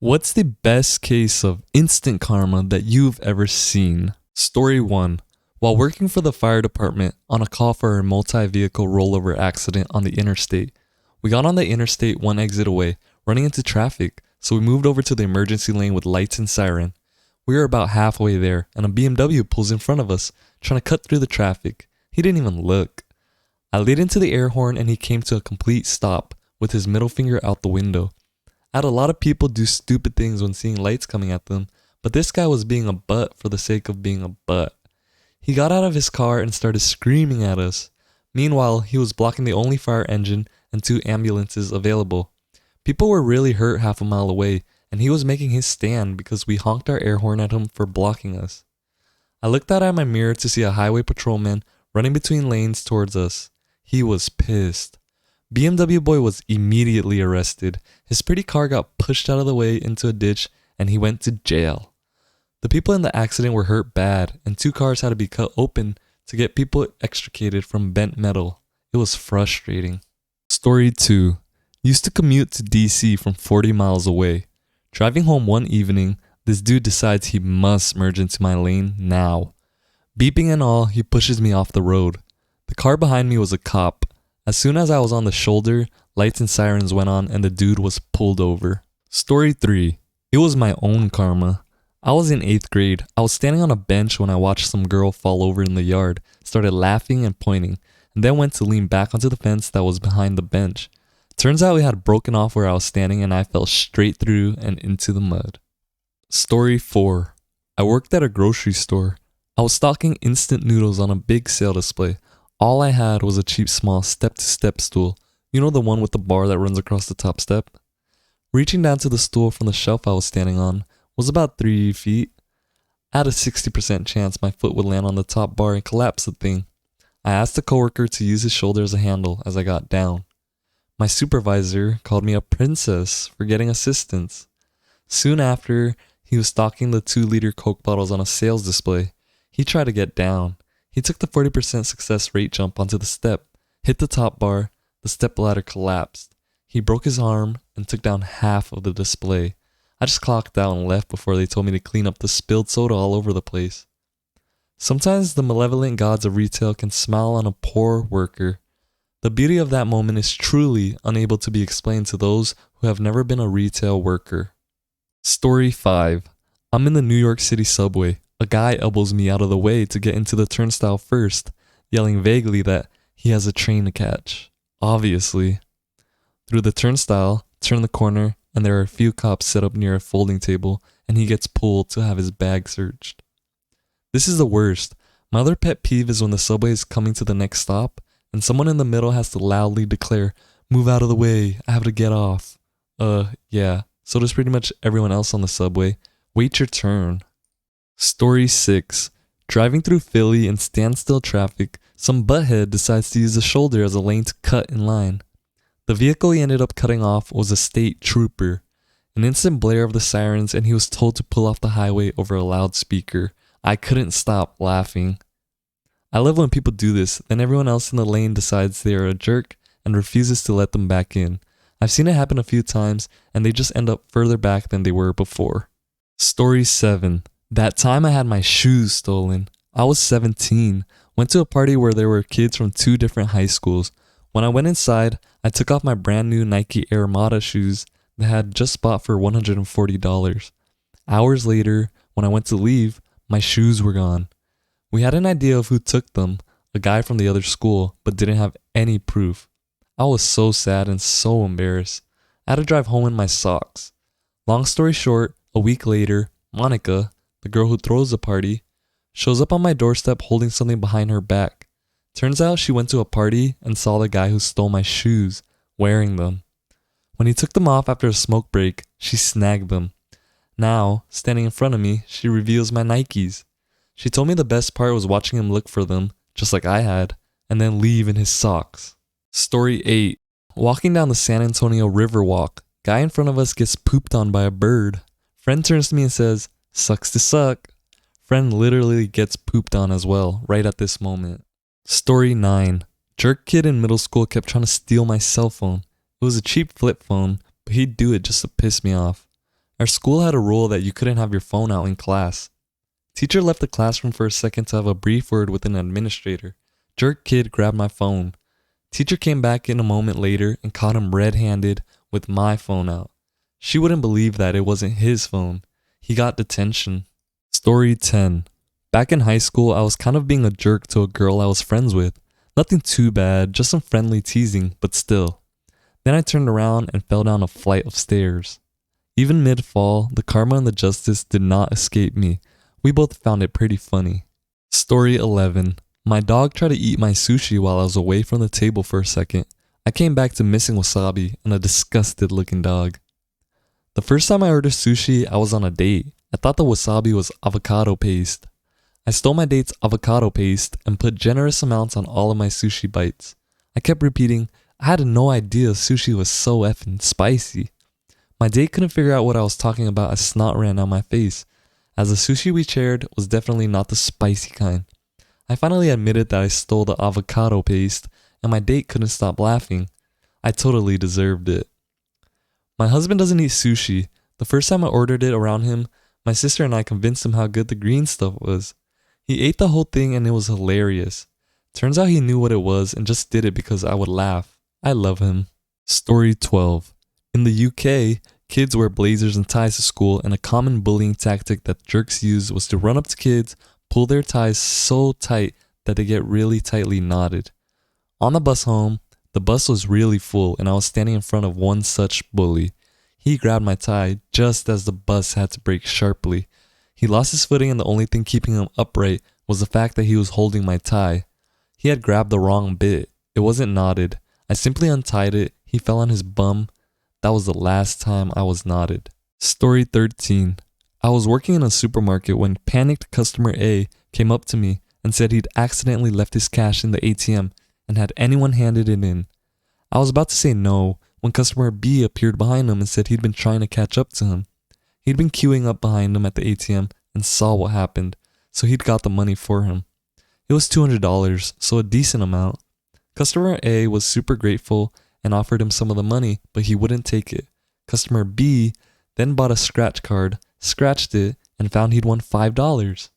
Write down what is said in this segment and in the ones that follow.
What's the best case of instant karma that you've ever seen? Story 1. While working for the fire department on a call for a multi-vehicle rollover accident on the interstate, we got on the interstate one exit away, running into traffic, so we moved over to the emergency lane with lights and siren. We were about halfway there, and a BMW pulls in front of us, trying to cut through the traffic. He didn't even look. I laid into the air horn and he came to a complete stop, with his middle finger out the window. I had a lot of people do stupid things when seeing lights coming at them, but this guy was being a butt for the sake of being a butt. He got out of his car and started screaming at us. Meanwhile, he was blocking the only fire engine and 2 ambulances available. People were really hurt half a mile away, and he was making his stand because we honked our air horn at him for blocking us. I looked out at my mirror to see a highway patrolman running between lanes towards us. He was pissed. BMW boy was immediately arrested. His pretty car got pushed out of the way into a ditch and he went to jail. The people in the accident were hurt bad and 2 cars had to be cut open to get people extricated from bent metal. It was frustrating. Story 2. Used to commute to DC from 40 miles away. Driving home one evening, this dude decides he must merge into my lane now. Beeping and all, he pushes me off the road. The car behind me was a cop. As soon as I was on the shoulder, lights and sirens went on and the dude was pulled over. Story 3. It was my own karma. I was in 8th grade. I was standing on a bench when I watched some girl fall over in the yard, started laughing and pointing, and then went to lean back onto the fence that was behind the bench. Turns out we had broken off where I was standing and I fell straight through and into the mud. Story 4. I worked at a grocery store. I was stocking instant noodles on a big sale display. All I had was a cheap small step-to-step stool. You know, the one with the bar that runs across the top step? Reaching down to the stool from the shelf I was standing on was about 3 feet. I had a 60% chance my foot would land on the top bar and collapse the thing. I asked a coworker to use his shoulder as a handle as I got down. My supervisor called me a princess for getting assistance. Soon after, he was stocking the 2-liter Coke bottles on a sales display. He tried to get down. He took the 40% success rate jump onto the step, hit the top bar, the step ladder collapsed. He broke his arm and took down half of the display. I just clocked out and left before they told me to clean up the spilled soda all over the place. Sometimes the malevolent gods of retail can smile on a poor worker. The beauty of that moment is truly unable to be explained to those who have never been a retail worker. Story 5. I'm in the New York City subway. A guy elbows me out of the way to get into the turnstile first, yelling vaguely that he has a train to catch. Obviously. Through the turnstile, turn the corner, and there are a few cops set up near a folding table, and he gets pulled to have his bag searched. This is the worst. My other pet peeve is when the subway is coming to the next stop, and someone in the middle has to loudly declare, "Move out of the way, I have to get off." Yeah. So does pretty much everyone else on the subway. Wait your turn. Story 6. Driving through Philly in standstill traffic, some butthead decides to use the shoulder as a lane to cut in line. The vehicle he ended up cutting off was a state trooper. An instant blare of the sirens and he was told to pull off the highway over a loudspeaker. I couldn't stop laughing. I love when people do this, then everyone else in the lane decides they are a jerk and refuses to let them back in. I've seen it happen a few times and they just end up further back than they were before. Story 7. That time I had my shoes stolen. I was 17, went to a party where there were kids from 2 different high schools. When I went inside, I took off my brand new Nike Air Mata shoes that I had just bought for $140. Hours later, when I went to leave, my shoes were gone. We had an idea of who took them, a guy from the other school, but didn't have any proof. I was so sad and so embarrassed. I had to drive home in my socks. Long story short, a week later, Monica, the girl who throws the party, shows up on my doorstep holding something behind her back. Turns out she went to a party and saw the guy who stole my shoes, wearing them. When he took them off after a smoke break, she snagged them. Now, standing in front of me, she reveals my Nikes. She told me the best part was watching him look for them, just like I had, and then leave in his socks. Story 8. Walking down the San Antonio River Walk, guy in front of us gets pooped on by a bird. Friend turns to me and says, "Sucks to suck." Friend literally gets pooped on as well, right at this moment. Story 9. Jerk kid in middle school kept trying to steal my cell phone. It was a cheap flip phone, but he'd do it just to piss me off. Our school had a rule that you couldn't have your phone out in class. Teacher left the classroom for a second to have a brief word with an administrator. Jerk kid grabbed my phone. Teacher came back in a moment later and caught him red-handed with my phone out. She wouldn't believe that it wasn't his phone. He got detention. Story 10. Back in high school, I was kind of being a jerk to a girl I was friends with. Nothing too bad, just some friendly teasing, but still. Then I turned around and fell down a flight of stairs. Even mid-fall, the karma and the justice did not escape me. We both found it pretty funny. Story 11. My dog tried to eat my sushi while I was away from the table for a second. I came back to missing wasabi and a disgusted looking dog. The first time I ordered sushi, I was on a date. I thought the wasabi was avocado paste. I stole my date's avocado paste and put generous amounts on all of my sushi bites. I kept repeating, I had no idea sushi was so effing spicy. My date couldn't figure out what I was talking about as snot ran down my face, as the sushi we shared was definitely not the spicy kind. I finally admitted that I stole the avocado paste, and my date couldn't stop laughing. I totally deserved it. My husband doesn't eat sushi. The first time I ordered it around him, my sister and I convinced him how good the green stuff was. He ate the whole thing and it was hilarious. Turns out he knew what it was and just did it because I would laugh. I love him. Story 12. In the UK, kids wear blazers and ties to school, and a common bullying tactic that jerks use was to run up to kids, pull their ties so tight that they get really tightly knotted. On the bus home, the bus was really full and I was standing in front of one such bully. He grabbed my tie just as the bus had to brake sharply. He lost his footing and the only thing keeping him upright was the fact that he was holding my tie. He had grabbed the wrong bit. It wasn't knotted. I simply untied it. He fell on his bum. That was the last time I was knotted. Story 13. I was working in a supermarket when panicked customer A came up to me and said he'd accidentally left his cash in the ATM and had anyone handed it in. I was about to say no when customer B appeared behind him and said he'd been trying to catch up to him. He'd been queuing up behind him at the ATM and saw what happened, so he'd got the money for him. It was $200, so a decent amount. Customer A was super grateful and offered him some of the money, but he wouldn't take it. Customer B then bought a scratch card, scratched it, and found he'd won $5.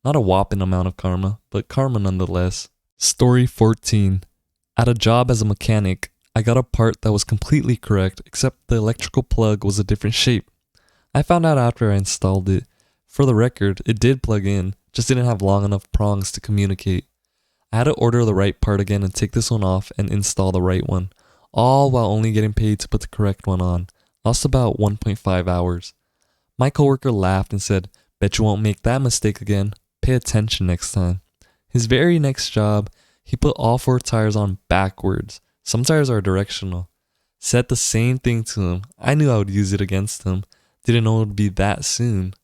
Not a whopping amount of karma, but karma nonetheless. Story 14. At a job as a mechanic, I got a part that was completely correct except the electrical plug was a different shape. I found out after I installed it. For the record, it did plug in, just didn't have long enough prongs to communicate. I had to order the right part again and take this one off and install the right one, all while only getting paid to put the correct one on. Lost about 1.5 hours. My coworker laughed and said, "Bet you won't make that mistake again. Pay attention next time." His very next job, he put all 4 tires on backwards. Some tires are directional. Said the same thing to him. I knew I would use it against him. Didn't know it would be that soon.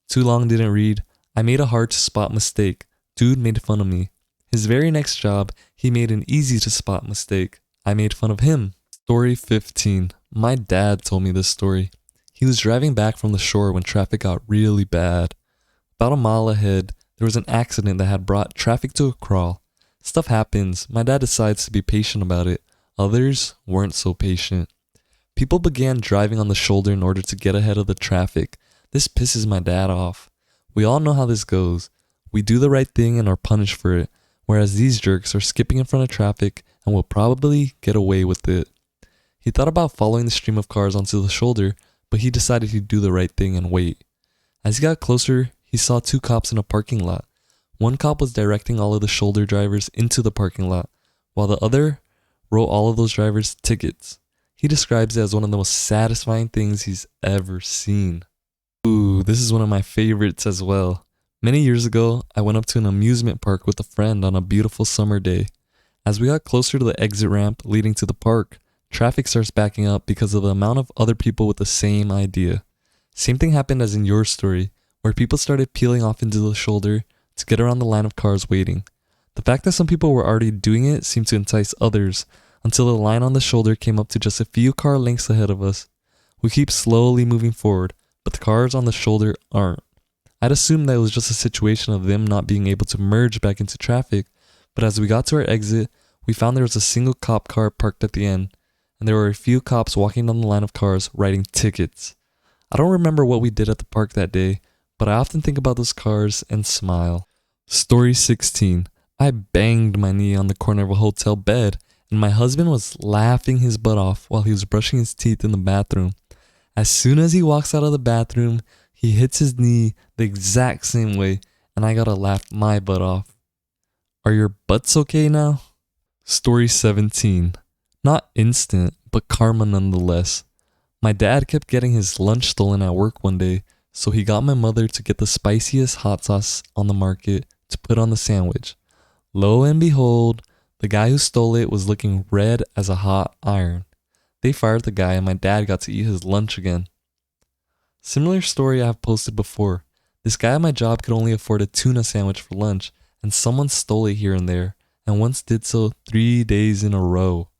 Too long didn't read. I made a hard to spot mistake. Dude made fun of me. His very next job, he made an easy to spot mistake. I made fun of him. Story 15. My dad told me this story. He was driving back from the shore when traffic got really bad. About a mile ahead, there was an accident that had brought traffic to a crawl. Stuff happens. My dad decides to be patient about it. Others weren't so patient. People began driving on the shoulder in order to get ahead of the traffic. This pisses my dad off. We all know how this goes. We do the right thing and are punished for it, whereas these jerks are skipping in front of traffic and will probably get away with it. He thought about following the stream of cars onto the shoulder, but he decided he'd do the right thing and wait. As he got closer, he saw 2 cops in a parking lot. One cop was directing all of the shoulder drivers into the parking lot, while the other wrote all of those drivers tickets. He describes it as one of the most satisfying things he's ever seen. Ooh, this is one of my favorites as well. Many years ago, I went up to an amusement park with a friend on a beautiful summer day. As we got closer to the exit ramp leading to the park, traffic starts backing up because of the amount of other people with the same idea. Same thing happened as in your story, where people started peeling off into the shoulder to get around the line of cars waiting. The fact that some people were already doing it seemed to entice others, until the line on the shoulder came up to just a few car lengths ahead of us. We keep slowly moving forward, but the cars on the shoulder aren't. I'd assumed that it was just a situation of them not being able to merge back into traffic, but as we got to our exit, we found there was a single cop car parked at the end, and there were a few cops walking down the line of cars writing tickets. I don't remember what we did at the park that day, but I often think about those cars and smile. Story 16. I banged my knee on the corner of a hotel bed, and my husband was laughing his butt off while he was brushing his teeth in the bathroom. As soon as he walks out of the bathroom, he hits his knee the exact same way, and I gotta laugh my butt off. Are your butts okay now? Story 17. Not instant, but karma nonetheless. My dad kept getting his lunch stolen at work one day, so he got my mother to get the spiciest hot sauce on the market to put on the sandwich. Lo and behold, the guy who stole it was looking red as a hot iron. They fired the guy and my dad got to eat his lunch again. Similar story I have posted before. This guy at my job could only afford a tuna sandwich for lunch, and someone stole it here and there, and once did so 3 days in a row.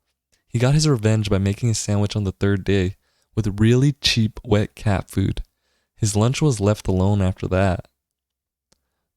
He got his revenge by making a sandwich on the third day with really cheap wet cat food. His lunch was left alone after that.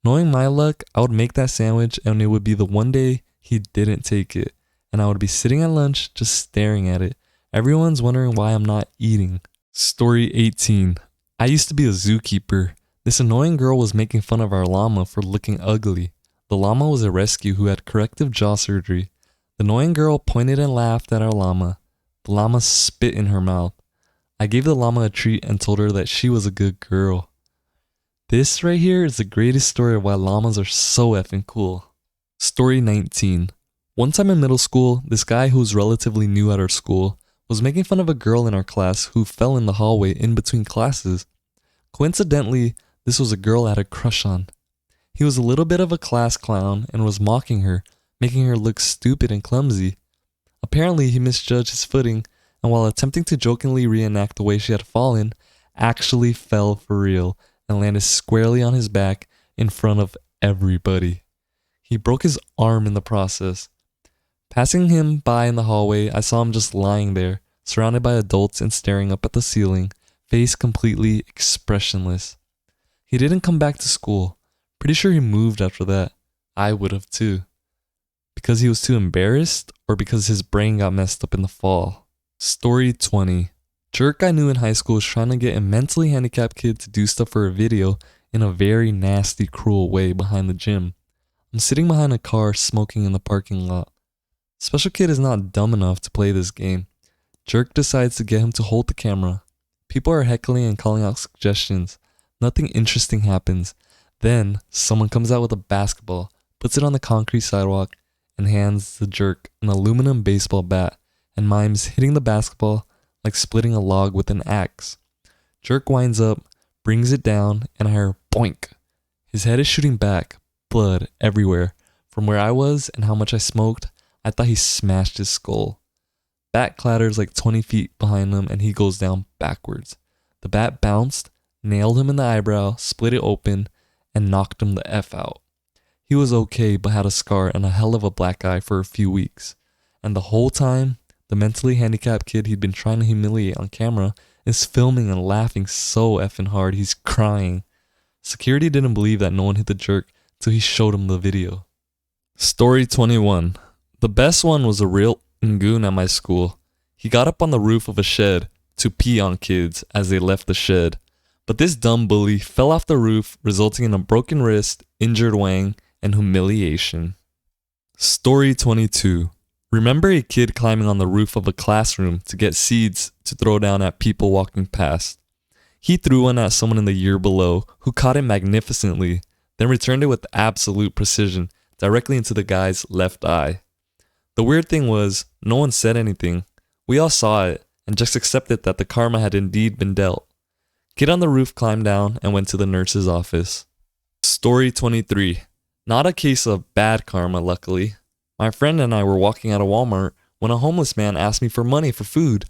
Knowing my luck, I would make that sandwich and it would be the one day he didn't take it, and I would be sitting at lunch just staring at it. Everyone's wondering why I'm not eating. Story 18. I used to be a zookeeper. This annoying girl was making fun of our llama for looking ugly. The llama was a rescue who had corrective jaw surgery. The annoying girl pointed and laughed at our llama. The llama spit in her mouth. I gave the llama a treat and told her that she was a good girl. This right here is the greatest story of why llamas are so effing cool. Story 19. One time in middle school, this guy who was relatively new at our school was making fun of a girl in our class who fell in the hallway in between classes. Coincidentally, this was a girl I had a crush on. He was a little bit of a class clown and was mocking her, making her look stupid and clumsy. Apparently, he misjudged his footing, and while attempting to jokingly reenact the way she had fallen, actually fell for real and landed squarely on his back in front of everybody. He broke his arm in the process. Passing him by in the hallway, I saw him just lying there, surrounded by adults and staring up at the ceiling, face completely expressionless. He didn't come back to school. Pretty sure he moved after that. I would have too. Because he was too embarrassed, or because his brain got messed up in the fall? Story 20. Jerk I knew in high school was trying to get a mentally handicapped kid to do stuff for a video in a very nasty, cruel way behind the gym. I'm sitting behind a car smoking in the parking lot. Special kid is not dumb enough to play this game. Jerk decides to get him to hold the camera. People are heckling and calling out suggestions. Nothing interesting happens. Then, someone comes out with a basketball, puts it on the concrete sidewalk, and hands the jerk an aluminum baseball bat and mimes hitting the basketball like splitting a log with an axe. Jerk winds up, brings it down, and I hear boink. His head is shooting back, blood everywhere. From where I was and how much I smoked, I thought he smashed his skull. Bat clatters like 20 feet behind him and he goes down backwards. The bat bounced, nailed him in the eyebrow, split it open, and knocked him the F out. He was okay but had a scar and a hell of a black eye for a few weeks. And the whole time, the mentally handicapped kid he'd been trying to humiliate on camera is filming and laughing so effing hard he's crying. Security didn't believe that no one hit the jerk till he showed him the video. Story 21. The best one was a real goon at my school. He got up on the roof of a shed to pee on kids as they left the shed. But this dumb bully fell off the roof, resulting in a broken wrist, injured wang, and humiliation. Story 22. Remember a kid climbing on the roof of a classroom to get seeds to throw down at people walking past. He threw one at someone in the year below who caught it magnificently, then returned it with absolute precision directly into the guy's left eye. The weird thing was, no one said anything. We all saw it and just accepted that the karma had indeed been dealt. Kid on the roof climbed down and went to the nurse's office. Story 23. Not a case of bad karma, luckily. My friend and I were walking out of Walmart when a homeless man asked me for money for food.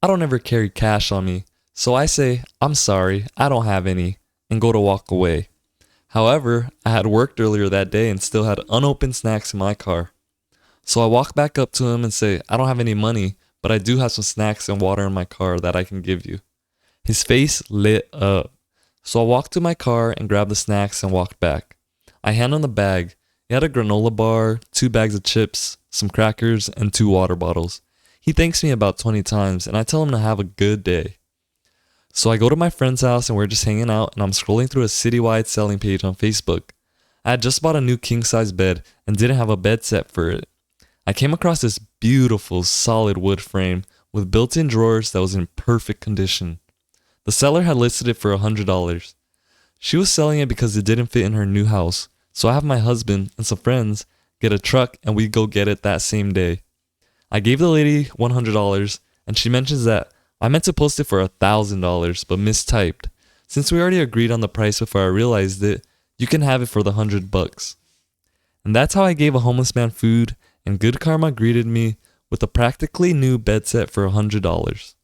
I don't ever carry cash on me, so I say, "I'm sorry, I don't have any," and go to walk away. However, I had worked earlier that day and still had unopened snacks in my car. So I walk back up to him and say, "I don't have any money, but I do have some snacks and water in my car that I can give you." His face lit up. So I walked to my car and grabbed the snacks and walked back. I hand him the bag. It had a granola bar, 2 bags of chips, some crackers, and 2 water bottles. He thanks me about 20 times and I tell him to have a good day. So I go to my friend's house and we're just hanging out, and I'm scrolling through a citywide selling page on Facebook. I had just bought a new king-size bed and didn't have a bed set for it. I came across this beautiful solid wood frame with built-in drawers that was in perfect condition. The seller had listed it for $100. She was selling it because it didn't fit in her new house, so I have my husband and some friends get a truck and we go get it that same day. I gave the lady $100 and she mentions that I meant to post it for $1,000 but mistyped. Since we already agreed on the price before I realized it, you can have it for the $100. And that's how I gave a homeless man food, and good karma greeted me with a practically new bed set for $100.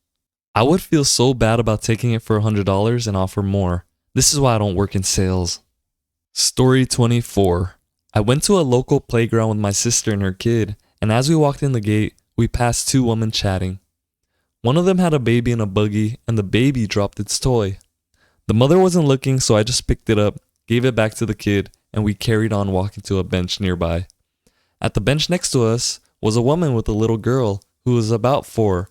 I would feel so bad about taking it for $100 and offer more. This is why I don't work in sales. Story 24. I went to a local playground with my sister and her kid, and as we walked in the gate, we passed two women chatting. One of them had a baby in a buggy, and the baby dropped its toy. The mother wasn't looking, so I just picked it up, gave it back to the kid, and we carried on walking to a bench nearby. At the bench next to us was a woman with a little girl who was about 4.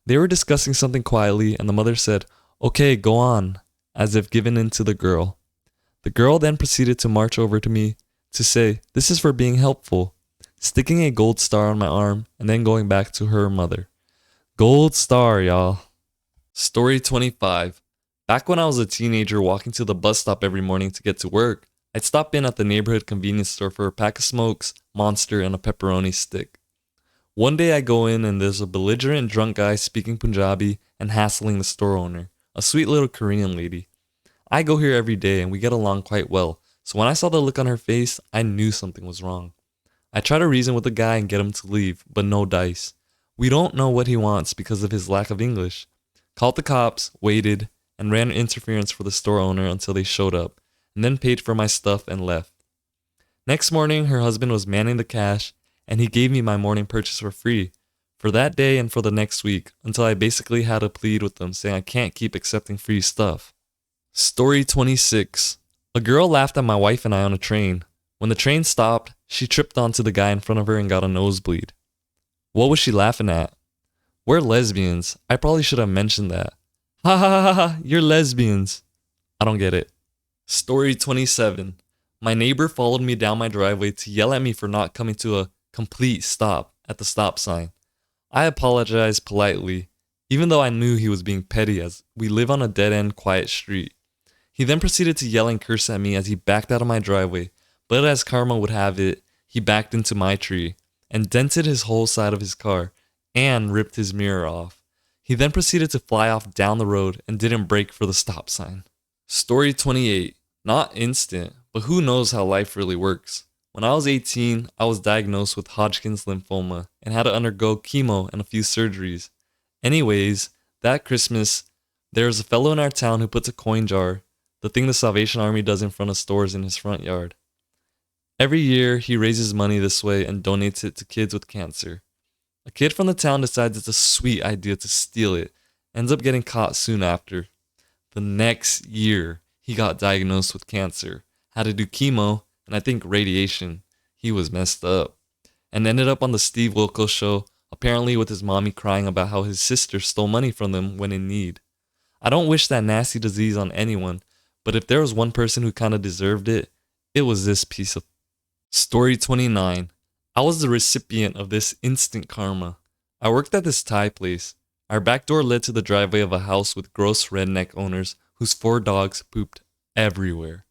They were discussing something quietly, and the mother said, "Okay, go on," as if giving in to the girl. The girl then proceeded to march over to me to say, "This is for being helpful," sticking a gold star on my arm and then going back to her mother. Gold star, y'all. Story 25. Back when I was a teenager walking to the bus stop every morning to get to work, I'd stop in at the neighborhood convenience store for a pack of smokes, Monster, and a pepperoni stick. One day I go in and there's a belligerent drunk guy speaking Punjabi and hassling the store owner, a sweet little Korean lady. I go here every day and we get along quite well, so when I saw the look on her face, I knew something was wrong. I try to reason with the guy and get him to leave, but no dice. We don't know what he wants because of his lack of English. Called the cops, waited, and ran interference for the store owner until they showed up, and then paid for my stuff and left. Next morning, her husband was manning the cash, and he gave me my morning purchase for free, for that day and for the next week, until I basically had to plead with them saying I can't keep accepting free stuff. Story 26. A girl laughed at my wife and I on a train. When the train stopped, she tripped onto the guy in front of her and got a nosebleed. What was she laughing at? We're lesbians. I probably should have mentioned that. Ha ha ha ha, you're lesbians. I don't get it. Story 27. My neighbor followed me down my driveway to yell at me for not coming to a complete stop at the stop sign. I apologized politely, even though I knew he was being petty as we live on a dead-end quiet street. He then proceeded to yell and curse at me as he backed out of my driveway, but as karma would have it, he backed into my tree and dented his whole side of his car and ripped his mirror off. He then proceeded to fly off down the road and didn't brake for the stop sign. Story 28. Not instant, but who knows how life really works. When I was 18, I was diagnosed with Hodgkin's lymphoma and had to undergo chemo and a few surgeries. Anyways, that Christmas, there was a fellow in our town who puts a coin jar, the thing the Salvation Army does in front of stores, in his front yard. Every year, he raises money this way and donates it to kids with cancer. A kid from the town decides it's a sweet idea to steal it, ends up getting caught soon after. The next year, he got diagnosed with cancer, had to do chemo, and I think radiation. He was messed up. And ended up on the Steve Wilkos show, apparently with his mommy crying about how his sister stole money from them when in need. I don't wish that nasty disease on anyone, but if there was one person who kinda deserved it, it was this piece of... Story 29. I was the recipient of this instant karma. I worked at this Thai place. Our back door led to the driveway of a house with gross redneck owners whose 4 dogs pooped everywhere.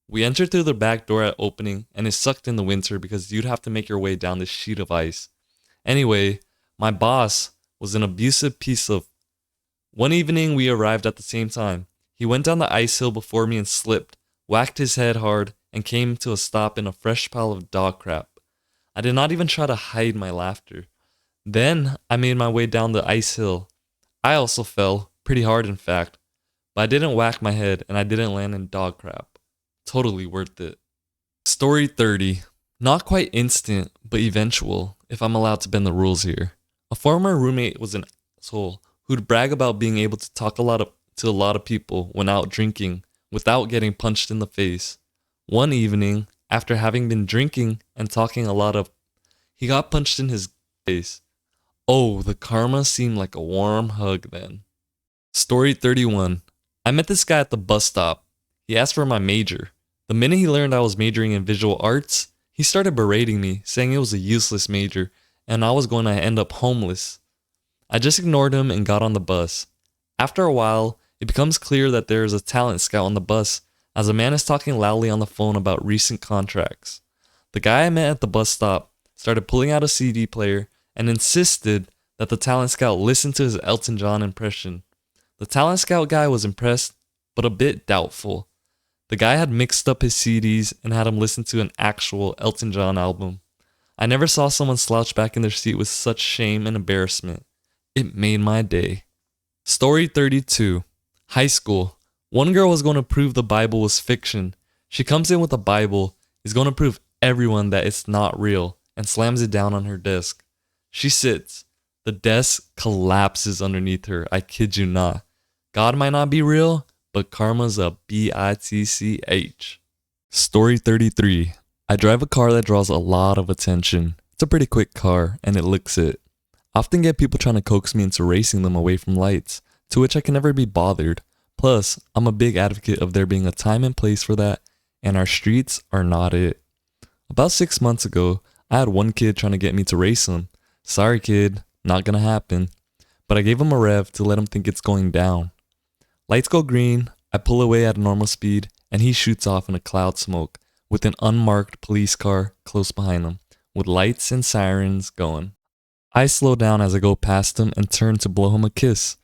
We entered through the back door at opening, and it sucked in the winter because you'd have to make your way down this sheet of ice. Anyway, my boss was an abusive piece of... One evening we arrived at the same time. He went down the ice hill before me and slipped, whacked his head hard, and came to a stop in a fresh pile of dog crap. I did not even try to hide my laughter. Then I made my way down the ice hill. I also fell, pretty hard in fact, but I didn't whack my head and I didn't land in dog crap. Totally worth it. Story 30. Not quite instant, but eventual, if I'm allowed to bend the rules here. A former roommate was an asshole who'd brag about being able to talk to a lot of people when out drinking without getting punched in the face. One evening, after having been drinking and talking a lot of, he got punched in his face. Oh, the karma seemed like a warm hug then. Story 31. I met this guy at the bus stop. He asked for my major. The minute he learned I was majoring in visual arts, he started berating me, saying it was a useless major and I was going to end up homeless. I just ignored him and got on the bus. After a while, it becomes clear that there is a talent scout on the bus as a man is talking loudly on the phone about recent contracts. The guy I met at the bus stop started pulling out a CD player and insisted that the talent scout listen to his Elton John impression. The talent scout guy was impressed, but a bit doubtful. The guy had mixed up his CDs and had him listen to an actual Elton John album. I never saw someone slouch back in their seat with such shame and embarrassment. It made my day. Story 32. High school. One girl was going to prove the Bible was fiction. She comes in with a Bible, is going to prove everyone that it's not real, and slams it down on her desk. She sits. The desk collapses underneath her. I kid you not. God might not be real, but karma's a bitch. Story 33. I drive a car that draws a lot of attention. It's a pretty quick car, and it looks it. I often get people trying to coax me into racing them away from lights, to which I can never be bothered. Plus, I'm a big advocate of there being a time and place for that, and our streets are not it. About 6 months ago, I had one kid trying to get me to race him. Sorry kid, not gonna happen. But I gave him a rev to let him think it's going down. Lights go green, I pull away at a normal speed, and he shoots off in a cloud smoke with an unmarked police car close behind him, with lights and sirens going. I slow down as I go past him and turn to blow him a kiss.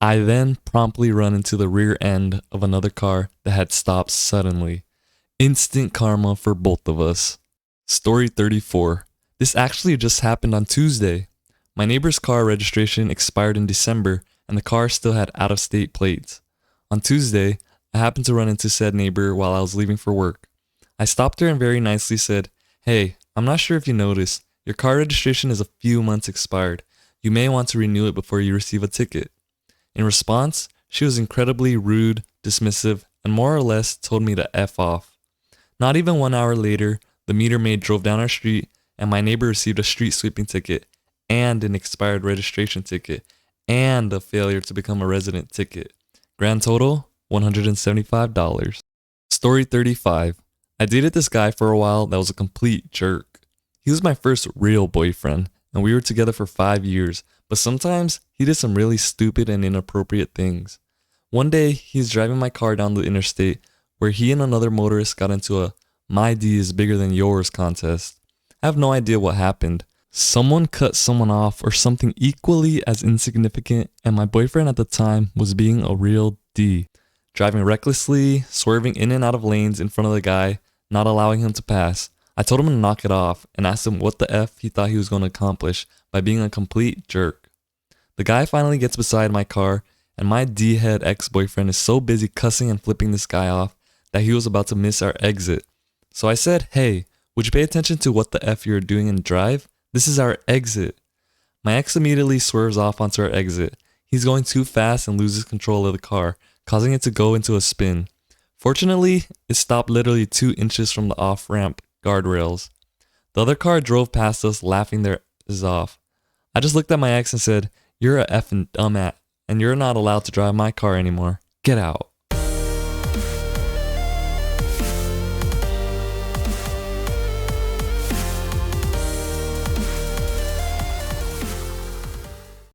I then promptly run into the rear end of another car that had stopped suddenly. Instant karma for both of us. Story 34. This actually just happened on Tuesday. My neighbor's car registration expired in December and the car still had out-of-state plates. On Tuesday, I happened to run into said neighbor while I was leaving for work. I stopped her and very nicely said, "Hey, I'm not sure if you noticed, your car registration is a few months expired. You may want to renew it before you receive a ticket." In response, she was incredibly rude, dismissive, and more or less told me to F off. Not even 1 hour later, the meter maid drove down our street and my neighbor received a street sweeping ticket and an expired registration ticket and a failure to become a resident ticket. Grand total, $175. Story 35. I dated this guy for a while that was a complete jerk. He was my first real boyfriend, and we were together for 5 years, but sometimes he did some really stupid and inappropriate things. One day, he's driving my car down the interstate where he and another motorist got into a "my D is bigger than yours" contest. I have no idea what happened. Someone cut someone off or something equally as insignificant, and my boyfriend at the time was being a real D. Driving recklessly, swerving in and out of lanes in front of the guy, not allowing him to pass. I told him to knock it off and asked him what the F he thought he was going to accomplish by being a complete jerk. The guy finally gets beside my car, and my D-head ex-boyfriend is so busy cussing and flipping this guy off that he was about to miss our exit. So I said, "Hey, would you pay attention to what the F you're doing and drive? This is our exit." My ex immediately swerves off onto our exit. He's going too fast and loses control of the car, causing it to go into a spin. Fortunately, it stopped literally 2 inches from the off-ramp guardrails. The other car drove past us laughing their asses off. I just looked at my ex and said, "You're a effing dumbass, and you're not allowed to drive my car anymore. Get out."